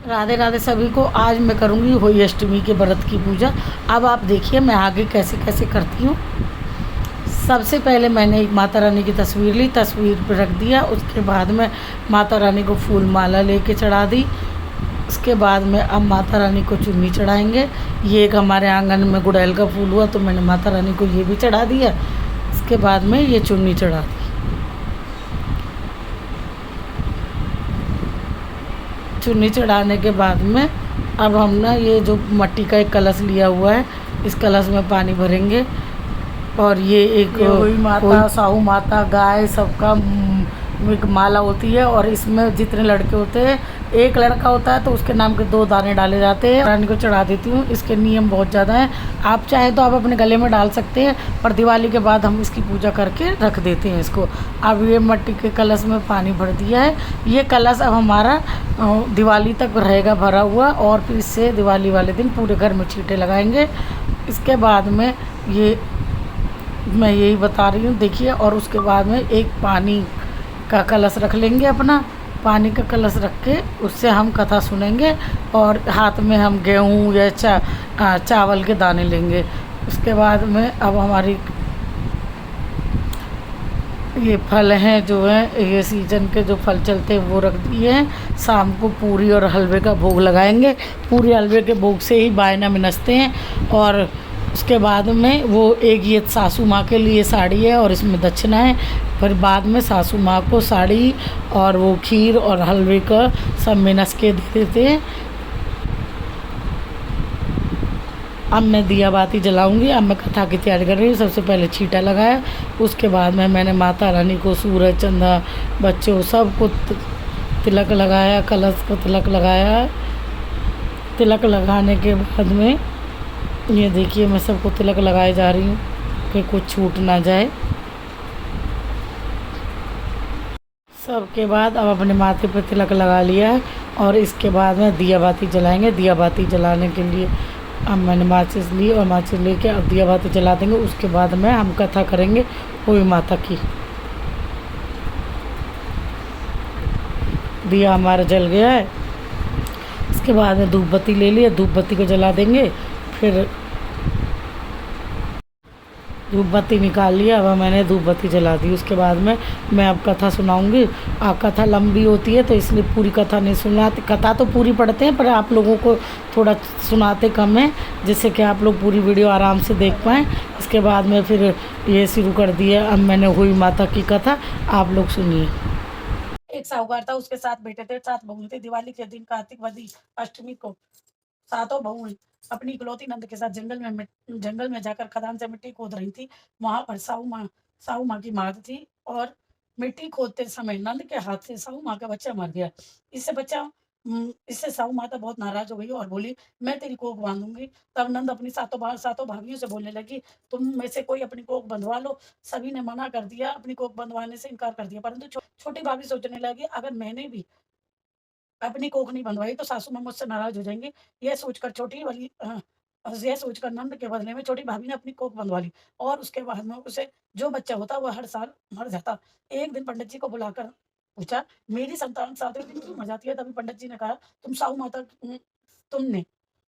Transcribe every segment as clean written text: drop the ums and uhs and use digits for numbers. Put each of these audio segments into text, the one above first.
राधे राधे सभी को। आज मैं करूँगी होली अष्टमी के व्रत की पूजा। अब आप देखिए मैं आगे कैसे कैसे करती हूँ। सबसे पहले मैंने एक माता रानी की तस्वीर ली, तस्वीर पर रख दिया। उसके बाद में माता रानी को फूल माला लेके चढ़ा दी। उसके बाद में अब माता रानी को चुन्नी चढ़ाएंगे। ये एक हमारे आंगन में गुड़ैल का फूल हुआ तो मैंने माता रानी को ये भी चढ़ा दिया। उसके बाद में ये चुन्नी चढ़ा दी। चुन्नी चढ़ाने के बाद में अब हम ना ये जो मट्टी का एक कलश लिया हुआ है, इस कलश में पानी भरेंगे। और ये एक कोई माता, साहू माता, गाय सबका एक माला होती है। और इसमें जितने लड़के होते हैं, एक लड़का होता है तो उसके नाम के 2 दाने डाले जाते हैं। रानी को चढ़ा देती हूँ। इसके नियम बहुत ज़्यादा हैं। आप चाहें तो आप अपने गले में डाल सकते हैं, पर दिवाली के बाद हम इसकी पूजा करके रख देते हैं इसको। अब ये मिट्टी के कलश में पानी भर दिया है। ये कलश अब हमारा दिवाली तक रहेगा भरा हुआ। और फिर इससे दिवाली वाले दिन पूरे घर में छींटे लगाएंगे। इसके बाद में ये मैं यही बता रही हूँ, देखिए। और उसके बाद में एक पानी का कलश रख लेंगे अपना। पानी का कलश रख के उससे हम कथा सुनेंगे। और हाथ में हम गेहूँ या चावल के दाने लेंगे। उसके बाद में अब हमारी ये फल हैं जो हैं, ये सीजन के जो फल चलते हैं वो रख दिए हैं। शाम को पूरी और हलवे का भोग लगाएंगे। पूरी हलवे के भोग से ही बायना में नचते हैं। और उसके बाद में वो एक ये सासू माँ के लिए साड़ी है और इसमें दक्षिणा है। फिर बाद में सासू माँ को साड़ी और वो खीर और हलवे का सब में नस के दे देते हैं। अब मैं दिया बाती जलाऊंगी। अब मैं कथा की तैयारी कर रही हूँ। सबसे पहले छींटा लगाया। उसके बाद में मैंने माता रानी को, सूरज, चंदा, बच्चों सबको तिलक लगाया। कलश को तिलक लगाया। तिलक लगाने के बाद में ये देखिए मैं सबको तिलक लगाए जा रही हूँ कि कुछ छूट ना जाए। सबके बाद अब अपने माथे पर तिलक लगा लिया है। और इसके बाद में दिया बाती जलाएंगे। दिया बाती जलाने के लिए अब मैंने माचिस ली और माचिस लेके अब दिया बाती जला देंगे। उसके बाद में हम कथा करेंगे कोई माता की। दिया हमारा जल गया है। इसके बाद में धूप बत्ती ले लिया, धूप बत्ती को जला देंगे। फिर धूप बत्ती निकाल लिया। अब मैंने धूप बत्ती जला दी। उसके बाद में मैं अब कथा सुनाऊंगी। कथा लंबी होती है तो इसलिए पूरी कथा नहीं सुनाते। कथा तो पूरी पढ़ते हैं पर आप लोगों को थोड़ा सुनाते कम है, जिससे कि आप लोग पूरी वीडियो आराम से देख पाएँ। इसके बाद में फिर ये शुरू कर दिया। अब मैंने हुई माता की कथा, आप लोग सुनिए। एक साहूकार था, उसके 7 बेटे थे, 7 बहू थे। दिवाली के दिन कार्तिक वदी अष्टमी को सातों बहू अपनी इकलौती नंद के साथ जंगल में जाकर खदान से मिट्टी खोद रही थी। वहां पर साहू माँ की मार थी। और मिट्टी खोदते समय नंद के हाथ से साहू माँ का बच्चा मर गया। इससे साहू माता बहुत नाराज हो गई और बोली, मैं तेरी कोख बांधूंगी। तब नंद अपनी सातों भाभियों से बोलने लगी, तुम में से कोई अपनी कोख बंधवा लो। सभी ने मना कर दिया, अपनी कोख बंधवाने से इनकार कर दिया। परंतु छोटी भाभी सोचने लगी, अगर मैंने भी अपनी कोख नहीं बंधवाई तो सासू माँ मुझसे नाराज हो जाएंगी। यह सोचकर नंद के बदले में छोटी भाभी ने अपनी कोख बंधवा ली। और उसके बाद में उसे जो बच्चा होता वह हर साल मर जाता। एक दिन पंडित जी को बुलाकर पूछा, मेरी संतान 7वें दिन क्यों मर जाती है? तभी पंडित जी ने कहा, तुम साहू माता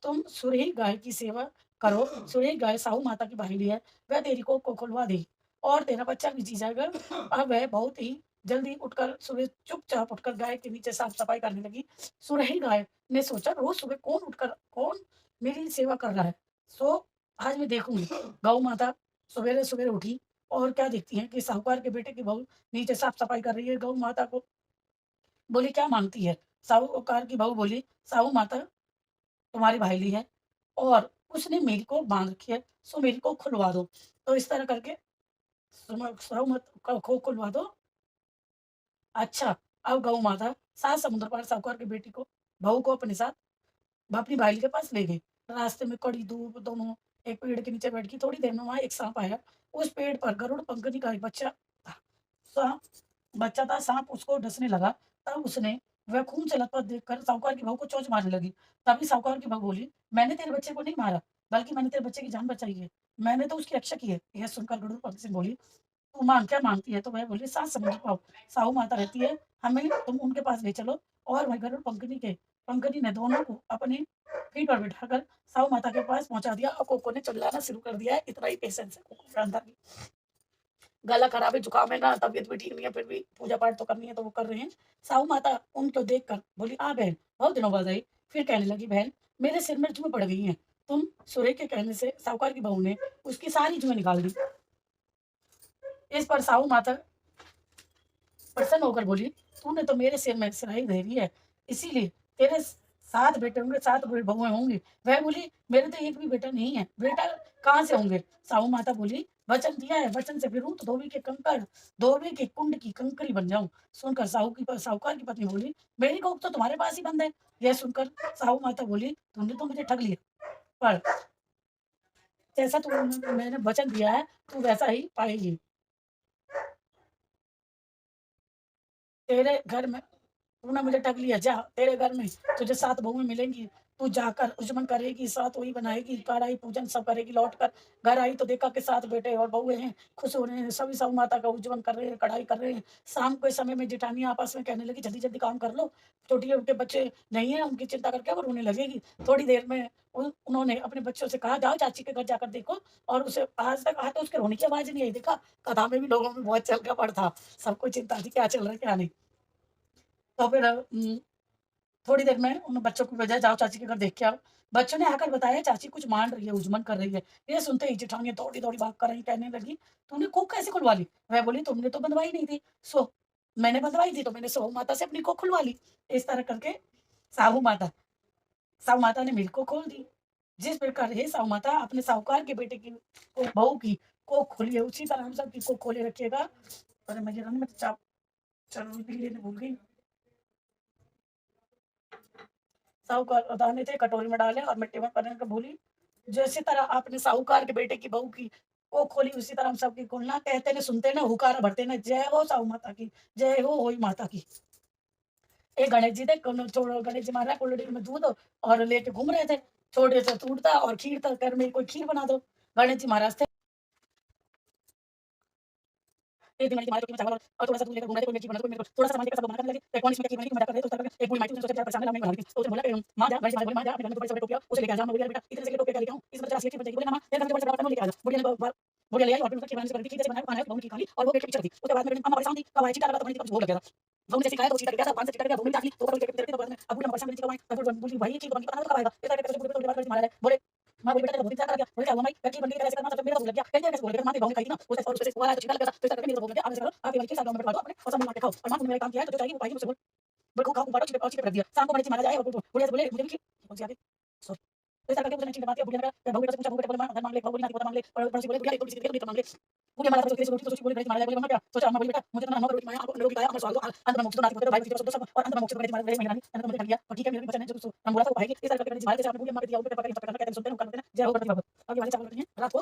तुम सुरही गाय की सेवा करो। सुरही गाय साहू माता की भाईली है, वह तेरी कोख को खुलवा देगी और तेरा बच्चा भी जी जाएगा। अब वह बहुत ही जल्दी उठकर सुबह चुपचाप उठकर गाय के नीचे साफ सफाई करने लगी। सुरही गाय ने सोचा, रोज सुबह कौन मेरी सेवा कर रहा है, सो आज मैं देखूंगी। गौ माता सवेरे सवेरे उठी और क्या देखती है कि साहूकार के बेटे की बहू नीचे साफ सफाई कर रही है। गौ माता को बोली, क्या मांगती है? साहूकार की बहू बोली, साहू माता तुम्हारी भाईली है और उसने मेरी को बांध रखी है, सो मेरी को खुलवा दो। तो इस तरह करके साहू माता को खुलवा दो। अच्छा, अब गौ माता 7 समुद्र पार साहूकार की बेटी को बहू को अपने साथ अपनी भाई के पास ले गई। रास्ते में कड़ी धूप, दोनों एक पेड़ के नीचे बैठ गई। थोड़ी देर में वहां एक सांप आया। उस पेड़ पर गरुड़ पंखनी का एक बच्चा था। सांप बच्चा था। सांप उसको डसने लगा। तब उसने वह खून से लथपथ देखकर साहूकार की बहू को चोंच मारने लगी। तभी साहूकार की बहू बोली, मैंने तेरे बच्चे को नहीं मारा, बल्कि मैंने तेरे बच्चे की जान बचाई है। मैंने तो उसकी रक्षा की है। यह सुनकर गरुड़ पंखनी बोली, तू क्या मांगती है? तो वह बोली, 7 समुद्र पार साहू माता रहती है, हमें तुम उनके पास ले चलो। और वहीं घर में पंकनी ने दोनों को अपने पीठ पर बिठाकर साहू माता के पास पहुंचा दिया और कोको ने चिल्लाना शुरू कर दिया है। इतना ही पेशेंस है कोको के अंदर भी। गला खराब है, जुकाम है ना, तबीयत भी ठीक नहीं है, फिर भी पूजा पाठ तो करनी है तो वो कर रहे हैं। साहू माता उनको देखकर बोली, आ बहन, बहुत दिनों बाद आई। फिर कहने लगी, बहन मेरे सिर में जुएं पड़ गई हैं। तुम सुरे के कहने से साहूकार की बहू ने उसकी सारी जुएं निकाल दी। इस पर साहू माता प्रसन्न होकर बोली, तूने तो मेरे सिर में सिराही दे दी है, इसीलिए तेरे 7 बेटे होंगे, 7 बहुएं होंगी। वह बोली, मेरे तो एक भी बेटा नहीं है, बेटा कहाँ से होंगे? साहू माता बोली, वचन दिया है, वचन से फिरूं तो धोबी के कुंड की कंकरी बन जाऊं। सुनकर साहूकार की पत्नी बोली, मेरी कोख तो तुम्हारे पास ही बंद है। यह सुनकर साहू माता बोली, तुमने तो मुझे ठग लिया, पर जैसा मैंने वचन दिया है तू वैसा ही पाएगी। तेरे घर में तूने मुझे ठग लिया, जा तेरे घर में तुझे 7 बहुएं मिलेंगी। तू जाकर उजमन करेगी, 7 वही बनाएगी, कढ़ाई पूजन सब करेगी। लौट कर घर आई तो देखा कि 7 बेटे और बहुएं हैं, खुश हो रहे हैं, सभी साहू माता का उज्जवल कर रहे हैं, कढ़ाई कर रहे हैं। शाम के समय में जेठानी आपस में कहने लगी, जल्दी जल्दी काम कर लो, छोटे उनके बच्चे नहीं है, उनकी चिंता करके वो रोने लगेगी। थोड़ी देर में उन्होंने अपने बच्चों से कहा, जाओ चाची के घर जाकर देखो। और उसे आज तक तो उसके रोने की आवाज नहीं आई। देखा, कथा में भी लोगों में बहुत चल का पड़ था, सबको चिंता थी क्या चल रहा है क्या नहीं। तो फिर थोड़ी देर में उन बच्चों को भेजा, जाओ चाची के घर देख के आओ। बच्चों ने आकर बताया, चाची कुछ मान रही है, उजमन कर रही है। ये सुनते ही जेठानी दौड़ी दौड़ी भाग कर आई, कहने लगी, तूने कोख कैसे खुलवा ली? वह बोली, तुमने तो बंधवाई नहीं थी। मैंने बंधवाई थी तो मैंने साहू माता से अपनी कोख खुलवा ली। इस तरह करके साहू माता साहू माता ने मेरी कोख खोल दी। जिस प्रकार ये साहू माता अपने साहूकार के बेटे की बहू की कोख खोली है, उसी तरह हम सब की कोख खोले रखिएगा। अरे मैं रंग में चलो लेने भूल गई। साहूकार दाने थे, कटोरी में डाले और मिट्टी में पहन कर भूली। जैसी तरह आपने साहूकार के बेटे की बहू की को खोली, उसी तरह हम सबकी खोलना। कहते ने सुनते ने हुकार भरते ने, जय हो साहू माता की, जय हो होई माता की। एक गणेश जी थे, गणेश जी महाराज कुल्लड़ी में दूध और लेके घूम रहे थे। छोटे से टूटता और खीर था, घर में कोई खीर बना दो। गणेश जी महाराज थे, एक दिन गणेश जी महाराज चावल और थोड़ा सा दूध लेकर घूम रहे थे। कोई खीर बना दो, कोई थोड़ा सा सामान लेकर सब लोग मना करने लगे। तो कौन इसमें खीर बनेगी, मजा कर रहे थे। तो एक बूढ़ी माई थी, उसने सोचा परेशान है, मैं बना दी। तो उसने बोला कि मां जा, गणेश जी महाराज बोले, मां जा, अपने घर में बड़े से बड़े टोपिया उसे लेके आ जा। मैं बोली, बेटा इतने से टोपिया लेके आऊं, इसमें 50 खीर बन जाएगी। बोले, मां मेरे घर में बड़े से बड़ा बर्तन लेके आ जा। बुढ़िया ले आई और फिर उसकी खीर बनाने से खीर जैसे बनाया, खाना बहुत खा ली और वो पेट के पीछे थी। उसके बाद में अम्मा परेशान थी, कब आई, चीटा लगा तो बड़ी भूख लग गया था। बहू ने सिखाया तो चीटा गया था, पान से चीटा गया, भूख नहीं तो पेट के बाद में अब बुढ़िया परेशान थी, कब आई। बोली, भाई खीर बन के पता कब आएगा। इस तरह के बुढ़े बात मारा है। बोले, मां बोली, बेटा तेरा भूख क्या कर गया? बोले, क्या हुआ माई, खीर बन के कैसे करना, तो मेरा भूख लग गया। कैसे बोल रहे, मां की बहू ने खाई थी ना, उससे और उससे वाला तो चीटा लग गया था। तो इस तरह के मेरा भूख लग गया, आप ऐसा करो, आप ये वाली खीर 7 गांव में बांटो अपने और सब मिल के खाओ। और मां तुमने मेरा काम किया है तो जो चाहिए वो पाएगी मुझसे बोल। बिल्कुल खाओ, बांटो, छिपे रख दिया। शाम को गणेश जी महाराज आए और बुढ़िया से बोले, मुझे भी खीर कौन सी आ गई, सॉरी। तो इस तरह करके उसने खीर बांट दिया। बुढ़िया ने बहू बेटा से पूछा, बहू बेटा बोले, मां धन मांग ले, बहू बोली ना पता मांग ले। और पड़ोसी बोले, बुढ़िया एक थोड़ी सी दे, तो मांग ले। बुढ़िया महाराज तो रोटी तो सोची, बोले गणेश महाराज बोले, मम्मा क्या सोचा? अम्मा बोली, बेटा मुझे तो 9 रोटी खाया, आपको लोग खाया, हमें सवाल दो, अंत में मुझे तो नाती को भाई को सब और अंत में मुझे गणेश महाराज मेरी रानी मैंने तो मुझे खा लिया। और ठीक है, मेरे वचन है, जो हम बोला था वो पाएगी। इस तरह करके गणेश महाराज से आपने बुढ़िया मां के दिया, ऊपर पकड़ के कहते हैं, सुनते हैं, करते हैं, जय हो गणपति बाबा। अब ये वाले चावल करते हैं, रात को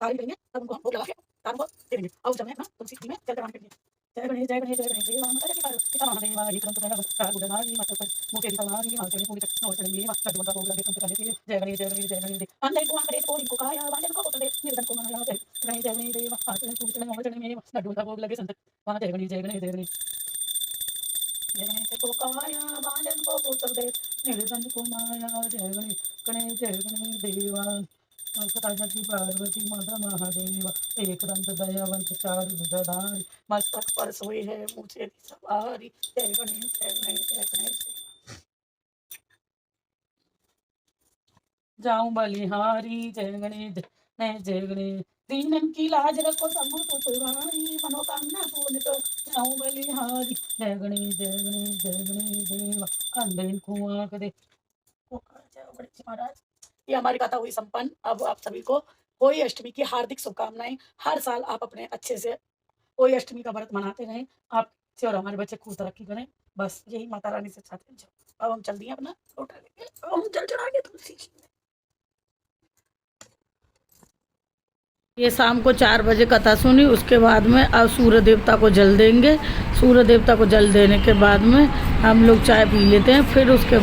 ताली करेंगे, तब उनको भोग लगा के तारों को दे देंगे। और उस समय अपना तुलसी में चल करवाने के लिए, जय गणेश जय गणेश जय गणेश देवा माता की पार पिता महादेवा ये तुरंत जय सारा गुजरानी माता पर मुझे भी तवारी माता ने पूरी तक नौ चलेंगे माता दुर्गा को लगे तुम करने के लिए जय गणेश जय गणेश जय गणेश अंदर को आंकड़े को इनको काया वाले को उतर दे निर्धन को माया जय गणेश जय गणेश देवा हाथ में पूरी नौ चलेंगे मेरे दुर्गा को लगे संत वहां जय गणेश जय गणेश जय गणेश जय गणेश को काया वाले को उतर दे निर्धन को माया जय गणेश देवा की पार्वती माता महादेवा एक दंत दयावंत चार भुजाधारी मस्तक पर सोए है मुझे सवारी जय गणेश जय गणेश जय गणेश। जाऊं बलिहारी जय गणेश जय गणेश दीनन की लाज रखो शंभु तुम्हारी मनोकामना पूर्ण तो जाऊं बलिहारी जय गणेश जय गणेश जय गणेश देवा अंधेन कुआं दे महाराज। ये हमारी कथा हुई संपन्न। अब आप सभी को होली अष्टमी की हार्दिक शुभकामनाएं। हर साल आप अपने अच्छे से होली अष्टमी का व्रत मनाते रहें, आप से और हमारे बच्चे खूब तरक्की करें, बस यही माता रानी से चाहते हैं। अब हम चल दिए अपना लोटा लेके, अब हम जल चढ़ा के तुलसी। ये शाम को 4 बजे कथा सुनी, उसके बाद में अब सूर्य देवता को जल देंगे। सूर्य देवता को जल देने के बाद में हम लोग चाय पी लेते हैं। फिर उसके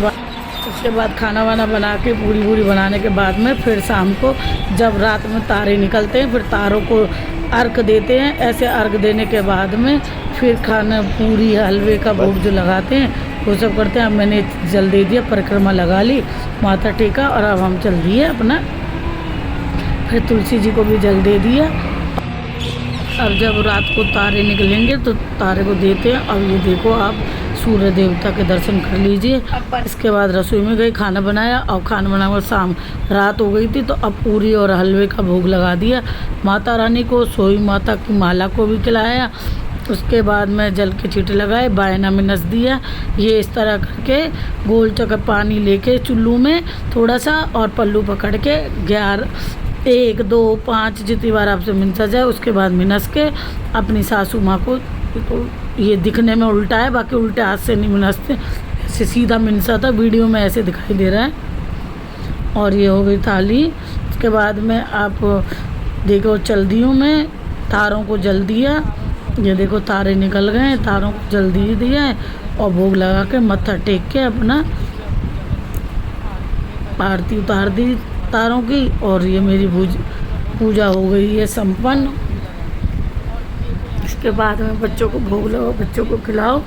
बाद खाना वाना बना के पूरी पूरी बनाने के बाद में फिर शाम को जब रात में तारे निकलते हैं फिर तारों को अर्घ देते हैं। ऐसे अर्घ देने के बाद में फिर खाना पूरी हलवे का भोग जो लगाते हैं वो सब करते हैं। अब मैंने जल दे दिया, परिक्रमा लगा ली, माथा टेका और अब हम चल दिए अपना, फिर तुलसी जी को भी जल दे दिया। अब जब रात को तारे निकलेंगे तो तारे को देते हैं। अब ये देखो आप सूर्य देवता के दर्शन कर लीजिए। इसके बाद रसोई में गई, खाना बनाया और खाना बनाकर शाम रात हो गई थी तो अब पूरी और हलवे का भोग लगा दिया माता रानी को। सोई माता की माला को भी खिलाया। उसके बाद में जल के छींटे लगाए, बायना में नस दिया। ये इस तरह करके गोल चक्कर पानी लेके चुल्लू में थोड़ा सा और पल्लू पकड़ के 1 2 5 जितनी बार आपसे मिनसा जाए उसके बाद मिनस के अपनी सासू माँ को, ये दिखने में उल्टा है, बाकी उल्टे हाथ से नहीं मिनसते, ऐसे सीधा मिनसा था, वीडियो में ऐसे दिखाई दे रहा है। और ये हो गई थाली। उसके बाद में आप देखो चल दी हूँ मैं, तारों को जल दिया। ये देखो तारे निकल गए, तारों को जल दिया है और भोग लगा के मत्था टेक के अपना आरती उतार दी तारों की। और ये मेरी पूजा हो गई है संपन्न। इसके बाद में बच्चों को भोग लगाओ, बच्चों को खिलाओ,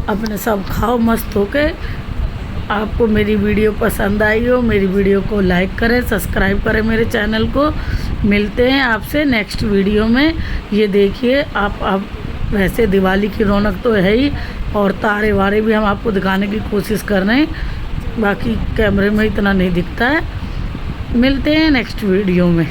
अपने सब खाओ मस्त होके। आपको मेरी वीडियो पसंद आई हो, मेरी वीडियो को लाइक करें, सब्सक्राइब करें मेरे चैनल को। मिलते हैं आपसे नेक्स्ट वीडियो में। ये देखिए आप वैसे दिवाली की रौनक तो है ही, और तारे वारे भी हम आपको दिखाने की कोशिश कर रहे हैं, बाकी कैमरे में इतना नहीं दिखता है। मिलते हैं नेक्स्ट वीडियो में।